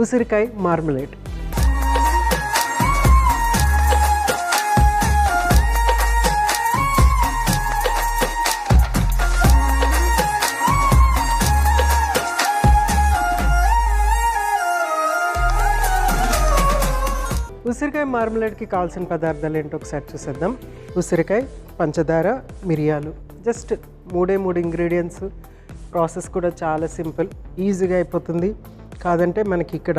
ఉసిరికాయ మార్మలేట్. ఉసిరికాయ మార్మలేట్కి కావాల్సిన పదార్థాలు ఏంటో ఒకసారి చూసేద్దాం. ఉసిరికాయ, పంచదార, మిరియాలు, జస్ట్ మూడే 3 ఇంగ్రీడియంట్స్. ప్రాసెస్ కూడా చాలా సింపుల్, ఈజీగా అయిపోతుంది. కాదంటే మనకి ఇక్కడ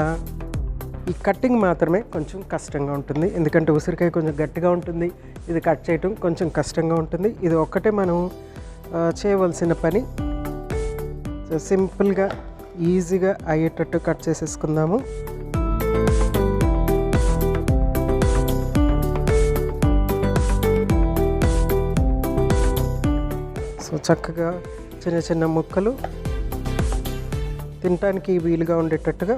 ఈ కట్టింగ్ మాత్రమే కొంచెం కష్టంగా ఉంటుంది, ఎందుకంటే ఉసిరికాయ కొంచెం గట్టిగా ఉంటుంది. ఇది కట్ చేయటం కొంచెం కష్టంగా ఉంటుంది. ఇది ఒక్కటే మనం చేయవలసిన పని. సో సింపుల్గా ఈజీగా అయ్యేటట్టు కట్ చేసేసుకుందాము. సో చక్కగా చిన్న చిన్న ముక్కలు తినటానికి వీలుగా ఉండేటట్టుగా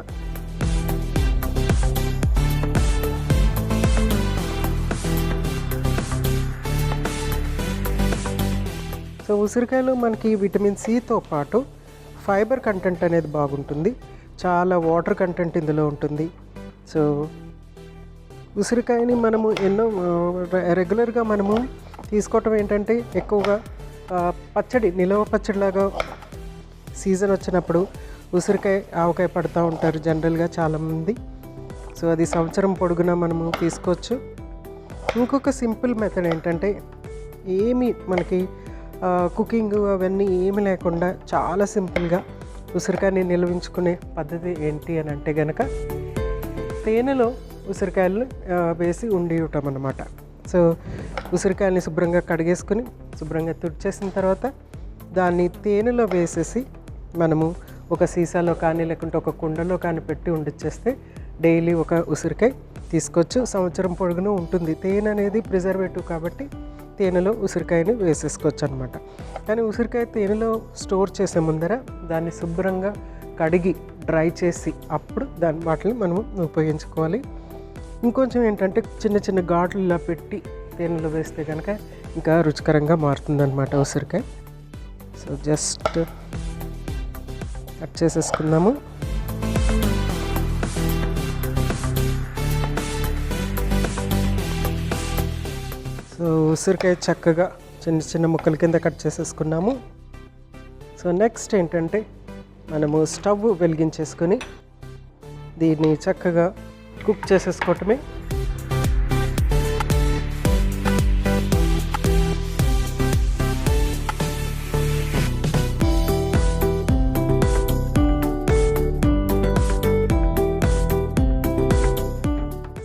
సో ఉసిరికాయలో మనకి విటమిన్ సితో పాటు ఫైబర్ కంటెంట్ అనేది బాగుంటుంది. చాలా వాటర్ కంటెంట్ ఇందులో ఉంటుంది. సో ఉసిరికాయని మనము ఎన్నో రెగ్యులర్గా మనము తీసుకోవటం ఏంటంటే ఎక్కువగా పచ్చడి, నిలవ పచ్చడిలాగా సీజన్ వచ్చినప్పుడు ఉసిరికాయ, ఆవకాయ పడుతూ ఉంటారు జనరల్గా చాలామంది. సో అది సంవత్సరం పొడుగునా మనము తీసుకోవచ్చు. ఇంకొక సింపుల్ మెథడ్ ఏంటంటే ఏమి మనకి కుకింగ్ అవన్నీ ఏమి లేకుండా చాలా సింపుల్గా ఉసిరికాయని నిల్వించుకునే పద్ధతి ఏంటి అని అంటే కనుక తేనెలో ఉసిరికాయలు వేసి ఉండియటం అన్నమాట. సో ఉసిరికాయలని శుభ్రంగా కడిగేసుకుని శుభ్రంగా తుడిచేసిన తర్వాత దాన్ని తేనెలో వేసేసి మనము ఒక సీసాలో కానీ లేకుంటే ఒక కుండలో కానీ పెట్టి ఉండిచ్చేస్తే డైలీ ఒక ఉసిరికాయ తీసుకోవచ్చు. సంవత్సరం పొడుగును ఉంటుంది. తేనె అనేది ప్రిజర్వేటివ్ కాబట్టి తేనెలో ఉసిరికాయని వేసేసుకోవచ్చు అనమాట. కానీ ఉసిరికాయ తేనెలో స్టోర్ చేసే ముందర దాన్ని శుభ్రంగా కడిగి డ్రై చేసి అప్పుడు వాటిని మనము ఉపయోగించుకోవాలి. ఇంకొంచెం ఏంటంటే చిన్న చిన్న ఘాట్లు ఇలా పెట్టి తేనెలో వేస్తే కనుక ఇంకా రుచికరంగా మారుతుందన్నమాట ఉసిరికాయ. సో జస్ట్ కట్ చేసేసుకుందాము. సో ఉసిరికాయ చక్కగా చిన్న చిన్న ముక్కల కింద కట్ చేసేసుకున్నాము. సో నెక్స్ట్ ఏంటంటే మనము స్టవ్ వెలిగించేసుకొని దీన్ని చక్కగా కుక్ చేసేసుకోవటమే.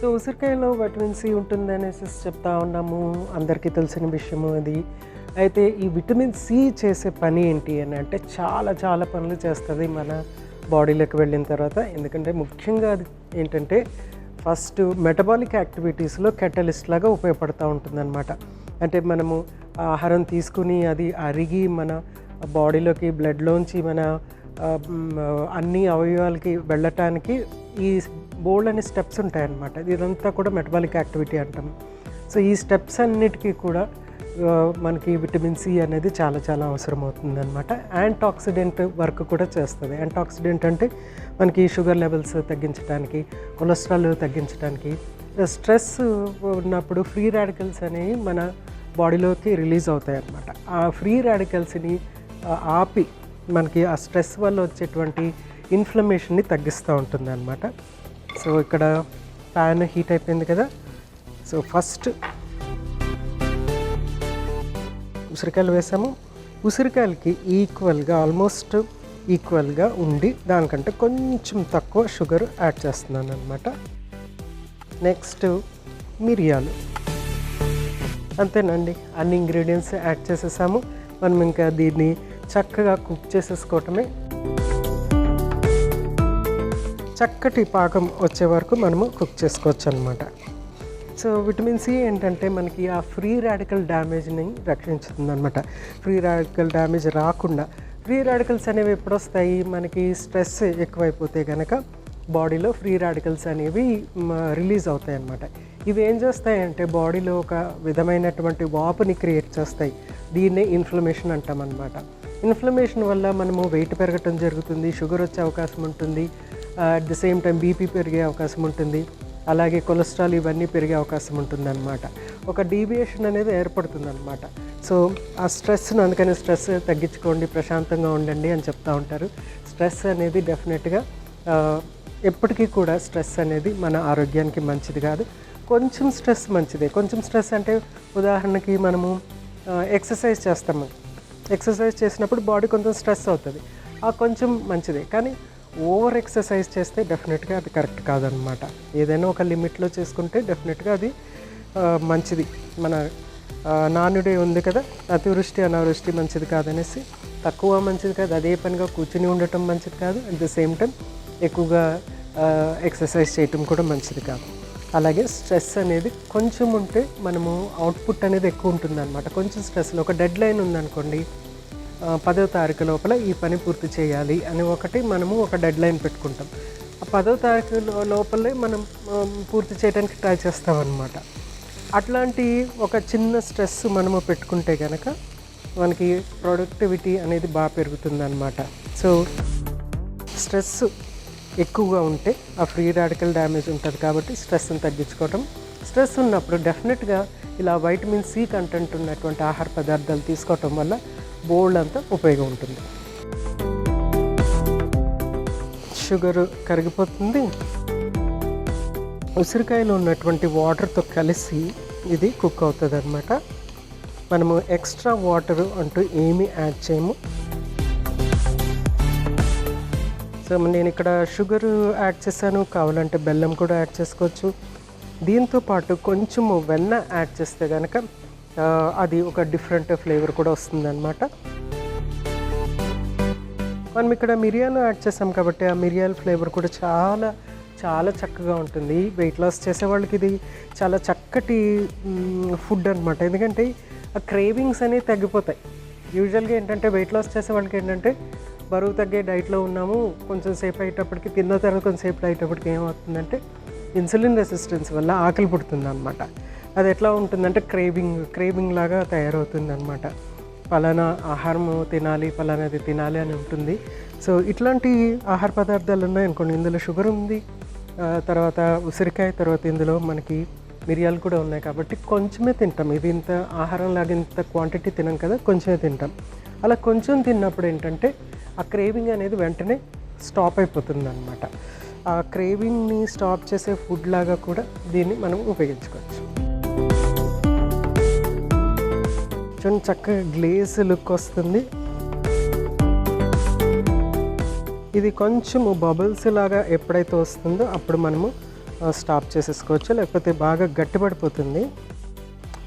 సో ఉసిరికాయలో విటమిన్ సి ఉంటుందనేసి చెప్తా ఉన్నాము, అందరికీ తెలిసిన విషయము అది. అయితే ఈ విటమిన్ సి చేసే పని ఏంటి అని అంటే చాలా చాలా పనులు చేస్తుంది మన బాడీలోకి వెళ్ళిన తర్వాత. ఎందుకంటే ముఖ్యంగా అది ఏంటంటే ఫస్ట్ మెటబాలిక్ యాక్టివిటీస్లో కెటలిస్ట్ లాగా ఉపయోగపడుతూ ఉంటుందన్నమాట. అంటే మనము ఆహారం తీసుకుని అది అరిగి మన బాడీలోకి బ్లడ్లోంచి మన అన్ని అవయవాలకి వెళ్ళటానికి ఈ బోల్డ్ అనే స్టెప్స్ ఉంటాయన్నమాట. ఇదంతా కూడా మెటబాలిక్ యాక్టివిటీ అంటాం. సో ఈ స్టెప్స్ అన్నిటికీ కూడా మనకి విటమిన్ సి అనేది చాలా చాలా అవసరం అవుతుందన్నమాట. యాంటాక్సిడెంట్ వర్క్ కూడా చేస్తుంది. యాంటాక్సిడెంట్ అంటే మనకి షుగర్ లెవెల్స్ తగ్గించడానికి, కొలెస్ట్రాల్ తగ్గించడానికి, స్ట్రెస్ ఉన్నప్పుడు ఫ్రీ రాడికల్స్ అనేవి మన బాడీలోకి రిలీజ్ అవుతాయి అన్నమాట. ఆ ఫ్రీ రాడికల్స్ని ఆపి మనకి ఆ స్ట్రెస్ వల్ల వచ్చేటువంటి ఇన్ఫ్లమేషన్ని తగ్గిస్తూ ఉంటుంది అన్నమాట. సో ఇక్కడ ప్యాన్ హీట్ అయిపోయింది కదా. సో ఫస్ట్ ఉసిరికాయలు వేసాము. ఉసిరికాయలకి ఈక్వల్గా ఆల్మోస్ట్ ఈక్వల్గా ఉండి దానికంటే కొంచెం తక్కువ షుగర్ యాడ్ చేస్తున్నాను అనమాట. నెక్స్ట్ మిరియాలు, అంతేనండి. అన్ని ఇంగ్రీడియంట్స్ యాడ్ చేసేసాము. మనం ఇంకా దీన్ని చక్కగా కుక్ చేసేసుకోవటమే. చక్కటి పాకం వచ్చే వరకు మనము కుక్ చేసుకోవచ్చు అనమాట. సో విటమిన్ సి ఏంటంటే మనకి ఆ ఫ్రీ రాడికల్ డ్యామేజ్ని రక్షించుతుంది అనమాట. ఫ్రీ రాడికల్ డ్యామేజ్ రాకుండా, ఫ్రీ రాడికల్స్ అనేవి ఎప్పుడు వస్తాయి, మనకి స్ట్రెస్ ఎక్కువైపోతే కనుక బాడీలో ఫ్రీ రాడికల్స్ అనేవి రిలీజ్ అవుతాయి అన్నమాట. ఇవి ఏం చేస్తాయంటే బాడీలో ఒక విధమైనటువంటి వాపుని క్రియేట్ చేస్తాయి. దీన్నే ఇన్ఫ్లమేషన్ అంటాం అన్నమాట. ఇన్ఫ్లమేషన్ వల్ల మనము వెయిట్ పెరగటం జరుగుతుంది, షుగర్ వచ్చే అవకాశం ఉంటుంది. At the same time BP పెరిగే అవకాశం ఉంటుంది, అలాగే కొలెస్ట్రాల్ ఇవన్నీ పెరిగే అవకాశం ఉంటుందన్నమాట. ఒక డీవియేషన్ అనేది ఏర్పడుతుందన్నమాట. సో ఆ స్ట్రెస్ను, అందుకని స్ట్రెస్ తగ్గించుకోండి, ప్రశాంతంగా ఉండండి అని చెప్తూ ఉంటారు. స్ట్రెస్ అనేది డెఫినెట్గా ఎప్పటికీ కూడా స్ట్రెస్ అనేది మన ఆరోగ్యానికి మంచిది కాదు. కొంచెం స్ట్రెస్ మంచిదే. కొంచెం స్ట్రెస్ అంటే ఉదాహరణకి మనము ఎక్సర్సైజ్ చేస్తాము. ఎక్సర్సైజ్ చేసినప్పుడు బాడీ కొంచెం స్ట్రెస్ అవుతుంది, ఆ కొంచెం మంచిదే. కానీ ఓవర్ ఎక్సర్సైజ్ చేస్తే డెఫినెట్గా అది కరెక్ట్ కాదనమాట. ఏదైనా ఒక లిమిట్లో చేసుకుంటే డెఫినెట్గా అది మంచిది. మన నానుడే ఉంది కదా, అతివృష్టి అనావృష్టి మంచిది కాదనేసి. తక్కువ మంచిది కాదు, అదే పనిగా కూర్చుని ఉండటం మంచిది కాదు. అట్ ద సేమ్ టైం ఎక్కువగా ఎక్సర్సైజ్ చేయటం కూడా మంచిది కాదు. అలాగే స్ట్రెస్ అనేది కొంచెం ఉంటే మనము అవుట్పుట్ అనేది ఎక్కువ ఉంటుందన్నమాట. కొంచెం స్ట్రెస్లో ఒక డెడ్ లైన్ ఉందనుకోండి, 10వ తారీఖు లోపల ఈ పని పూర్తి చేయాలి అని మనము ఒక డెడ్ లైన్ పెట్టుకుంటాం. ఆ 10వ తారీఖు లోపలే మనం పూర్తి చేయడానికి ట్రై చేస్తామన్నమాట. అట్లాంటి ఒక చిన్న స్ట్రెస్ మనము పెట్టుకుంటే కనుక మనకి ప్రొడక్టివిటీ అనేది బాగా పెరుగుతుందన్నమాట. సో స్ట్రెస్ ఎక్కువగా ఉంటే ఆ ఫ్రీ రాడికల్ డ్యామేజ్ ఉంటుంది కాబట్టి స్ట్రెస్ని తగ్గించుకోవటం. స్ట్రెస్ ఉన్నప్పుడు డెఫినెట్గా ఇలా వైటమిన్ సి కంటెంట్ ఉన్నటువంటి ఆహార పదార్థాలు తీసుకోవటం వల్ల బోల్డ్ అంతా ఉపయోగం ఉంటుంది. షుగర్ కరిగిపోతుంది. ఉసిరికాయలో ఉన్నటువంటి వాటర్తో కలిసి ఇది కుక్ అవుతుంది అన్నమాట. మనము ఎక్స్ట్రా వాటర్ అంటూ ఏమీ యాడ్ చేయము. సో నేను ఇక్కడ షుగర్ యాడ్ చేశాను, కావాలంటే బెల్లం కూడా యాడ్ చేసుకోవచ్చు. దీంతో పాటు కొంచెము వెన్న యాడ్ చేస్తే కనుక అది ఒక డిఫరెంట్ ఫ్లేవర్ కూడా వస్తుందన్నమాట. మనం ఇక్కడ మిరియాలు యాడ్ చేసాం కాబట్టి ఆ మిరియాల ఫ్లేవర్ కూడా చాలా చాలా చక్కగా ఉంటుంది. వెయిట్ లాస్ చేసే వాళ్ళకి ఇది చాలా చక్కటి ఫుడ్ అనమాట. ఎందుకంటే ఆ క్రేవింగ్స్ అనేవి తగ్గిపోతాయి. యూజువల్గా ఏంటంటే వెయిట్ లాస్ చేసే వాళ్ళకి ఏంటంటే బరువు తగ్గే డైట్లో ఉన్నాము, కొంచెం సేపు అయ్యేటప్పటికి తిన్న తర్వాత కొంచెం సేపు అయ్యేటప్పటికి ఏమవుతుందంటే ఇన్సులిన్ రెసిస్టెన్స్ వల్ల ఆకలి పుడుతుంది అనమాట. అది ఎట్లా ఉంటుందంటే క్రేవింగ్ లాగా తయారవుతుంది అనమాట. పలానా ఆహారము తినాలి, పలానాది తినాలి అని ఉంటుంది. సో ఇట్లాంటి ఆహార పదార్థాలు ఉన్నాయనుకోండి, ఇందులో షుగర్ ఉంది, తర్వాత ఉసిరికాయ, తర్వాత ఇందులో మనకి మిరియాలు కూడా ఉన్నాయి కాబట్టి కొంచెమే తింటాం. ఇది ఇంత ఆహారం లాగా ఇంత క్వాంటిటీ తినాం కదా, కొంచెమే తింటాం. అలా కొంచెం తిన్నప్పుడు ఏంటంటే ఆ క్రేవింగ్ అనేది వెంటనే స్టాప్ అయిపోతుంది అనమాట. ఆ క్రేవింగ్ని స్టాప్ చేసే ఫుడ్ లాగా కూడా దీన్ని మనం ఉపయోగించుకోవచ్చు. చూడండి, చక్కగా గ్లేజ్ లుక్ వస్తుంది. ఇది కొంచెము బబుల్స్ లాగా ఎప్పుడైతే వస్తుందో అప్పుడు మనము స్టాప్ చేసేసుకోవచ్చు, లేకపోతే బాగా గట్టిపడిపోతుంది.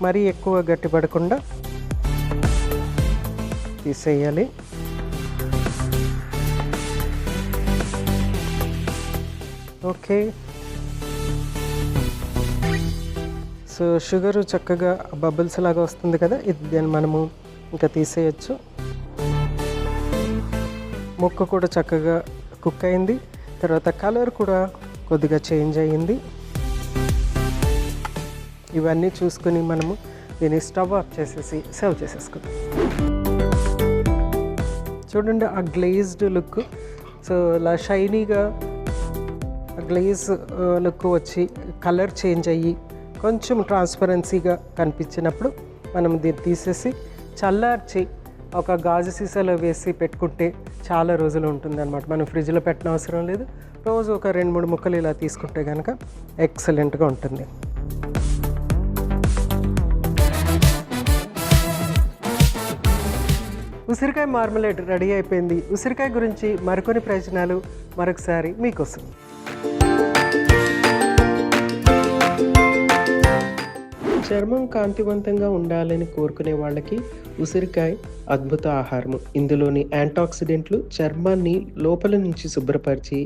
మరీ ఎక్కువ గట్టిపడకుండా తీసేయాలి. ఓకే, సో షుగరు చక్కగా బబుల్స్ లాగా వస్తుంది కదా, ఇది దాన్ని మనము ఇంకా తీసేయచ్చు. ముక్క కూడా చక్కగా కుక్ అయింది. తర్వాత కలర్ కూడా కొద్దిగా చేంజ్ అయ్యింది. ఇవన్నీ చూసుకొని మనము దీన్ని స్టవ్ ఆఫ్ చేసేసి సర్వ్ చేసేసుకుందాం. చూడండి ఆ గ్లేజ్డ్ లుక్, సో ఇలా షైనీగా గ్లేజ్ లుక్ వచ్చి కలర్ చేంజ్ అయ్యి కొంచెం ట్రాన్స్పరెన్సీగా కనిపించినప్పుడు మనం దీన్ని తీసేసి చల్లార్చి ఒక గాజు సీసాలో వేసి పెట్టుకుంటే చాలా రోజులు ఉంటుంది అనమాట. మనం ఫ్రిడ్జ్లో పెట్టిన అవసరం లేదు. రోజు ఒక 2-3 ముక్కలు ఇలా తీసుకుంటే కనుక ఎక్సలెంట్గా ఉంటుంది. ఉసిరికాయ మార్మలేడ్ రెడీ అయిపోయింది. ఉసిరికాయ గురించి మరికొన్ని ప్రయోజనాలు మరొకసారి మీకోసం. చర్మం కాంతివంతంగా ఉండాలని కోరుకునే వాళ్ళకి ఉసిరికాయ అద్భుత ఆహారము. ఇందులోని యాంటాక్సిడెంట్లు చర్మాన్ని లోపల నుంచి శుభ్రపరిచి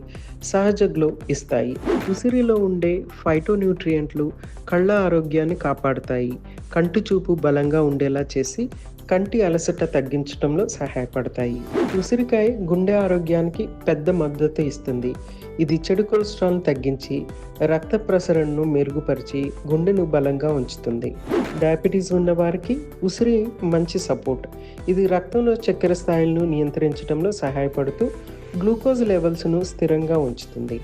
సహజ గ్లో ఇస్తాయి. ఉసిరిలో ఉండే ఫైటోన్యూట్రియంట్లు కళ్ళ ఆరోగ్యాన్ని కాపాడుతాయి. కంటి చూపు బలంగా ఉండేలా చేసి కంటి అలసట తగ్గించడంలో సహాయపడతాయి. ఉసిరికాయ గుండె ఆరోగ్యానికి పెద్ద మద్దతు ఇస్తుంది. ఇది చెడు కొలెస్ట్రాల్ను తగ్గించి రక్త ప్రసరణను మెరుగుపరిచి గుండెను బలంగా ఉంచుతుంది. డయాబెటీస్ ఉన్న వారికి ఉసిరి మంచి సపోర్ట్. ఇది రక్తంలో చక్కెర స్థాయిలను నియంత్రించడంలో సహాయపడుతూ గ్లూకోజ్ లెవెల్స్ను స్థిరంగా ఉంచుతుంది.